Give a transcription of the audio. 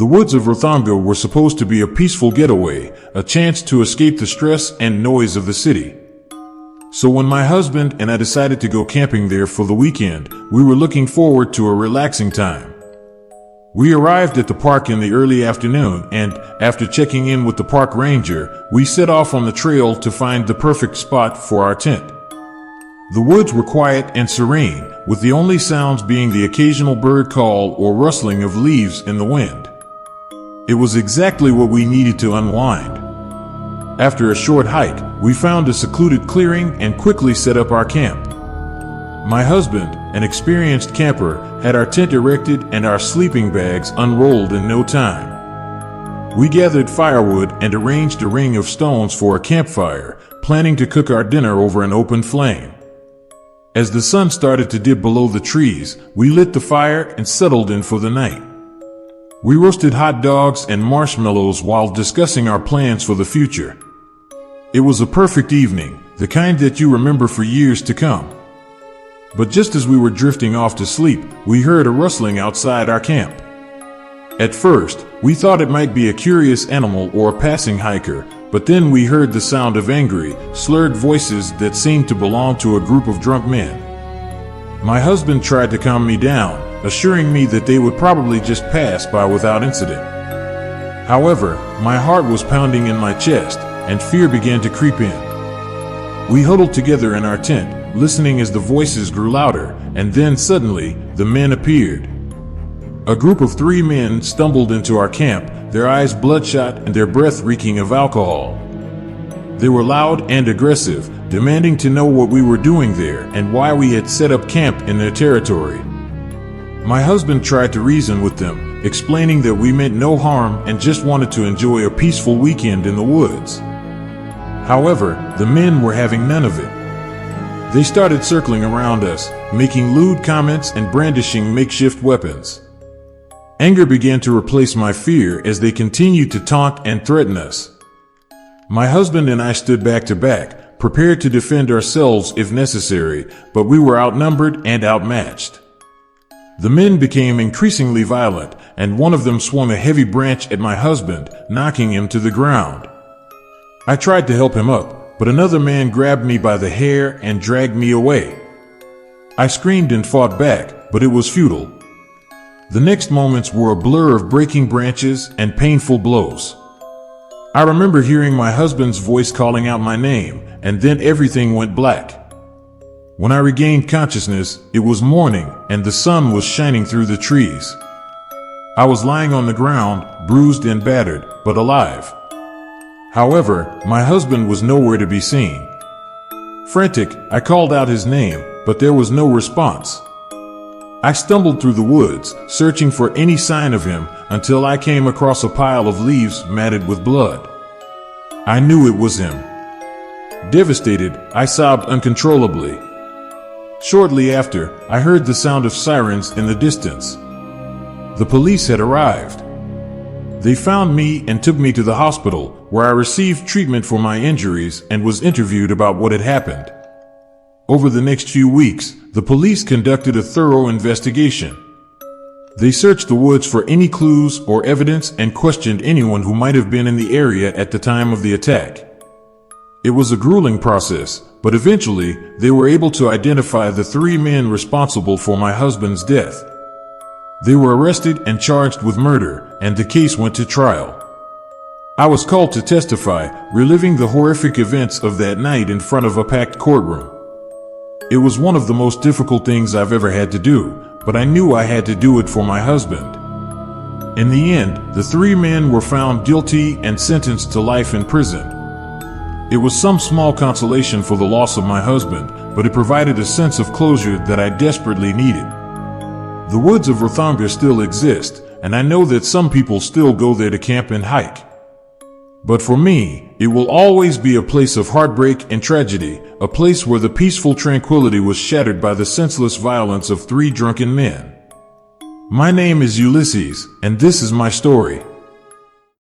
The woods of Rothanga were supposed to be a peaceful getaway, a chance to escape the stress and noise of the city. So when my husband and I decided to go camping there for the weekend, we were looking forward to a relaxing time. We arrived at the park in the early afternoon, and after checking in with the park ranger, we set off on the trail to find the perfect spot for our tent. The woods were quiet and serene, with the only sounds being the occasional bird call or rustling of leaves in the wind. It was exactly what we needed to unwind. After a short hike, we found a secluded clearing and quickly set up our camp. My husband, an experienced camper, had our tent erected and our sleeping bags unrolled in no time. We gathered firewood and arranged a ring of stones for a campfire, planning to cook our dinner over an open flame. As the sun started to dip below the trees, we lit the fire and settled in for the night. We roasted hot dogs and marshmallows while discussing our plans for the future. It was a perfect evening, the kind that you remember for years to come. But just as we were drifting off to sleep, we heard a rustling outside our camp. At first, we thought it might be a curious animal or a passing hiker, but then we heard the sound of angry, slurred voices that seemed to belong to a group of drunk men. My husband tried to calm me down, assuring me that they would probably just pass by without incident. However, my heart was pounding in my chest, and fear began to creep in. We huddled together in our tent, listening as the voices grew louder, and then suddenly, the men appeared. A group of 3 men stumbled into our camp, their eyes bloodshot and their breath reeking of alcohol. They were loud and aggressive, demanding to know what we were doing there and why we had set up camp in their territory. My husband tried to reason with them, explaining that we meant no harm and just wanted to enjoy a peaceful weekend in the woods. However, the men were having none of it. They started circling around us, making lewd comments and brandishing makeshift weapons. Anger began to replace my fear as they continued to taunt and threaten us. My husband and I stood back to back, prepared to defend ourselves if necessary, but we were outnumbered and outmatched. The men became increasingly violent, and one of them swung a heavy branch at my husband, knocking him to the ground. I tried to help him up, but another man grabbed me by the hair and dragged me away. I screamed and fought back, but it was futile. The next moments were a blur of breaking branches and painful blows. I remember hearing my husband's voice calling out my name, and then everything went black. When I regained consciousness, it was morning and the sun was shining through the trees. I was lying on the ground, bruised and battered, but alive. However, my husband was nowhere to be seen. Frantic, I called out his name, but there was no response. I stumbled through the woods, searching for any sign of him, until I came across a pile of leaves matted with blood. I knew it was him. Devastated, I sobbed uncontrollably. Shortly after, I heard the sound of sirens in the distance. The police had arrived. They found me and took me to the hospital, where I received treatment for my injuries and was interviewed about what had happened. Over the next few weeks, the police conducted a thorough investigation. They searched the woods for any clues or evidence and questioned anyone who might have been in the area at the time of the attack. It was a grueling process, but eventually, they were able to identify the 3 men responsible for my husband's death. They were arrested and charged with murder, and the case went to trial. I was called to testify, reliving the horrific events of that night in front of a packed courtroom. It was one of the most difficult things I've ever had to do, but I knew I had to do it for my husband. In the end, the 3 men were found guilty and sentenced to life in prison. It was some small consolation for the loss of my husband, but it provided a sense of closure that I desperately needed. The woods of Rothanga still exist, and I know that some people still go there to camp and hike. But for me, it will always be a place of heartbreak and tragedy, a place where the peaceful tranquility was shattered by the senseless violence of 3 drunken men. My name is Ulysses, and this is my story.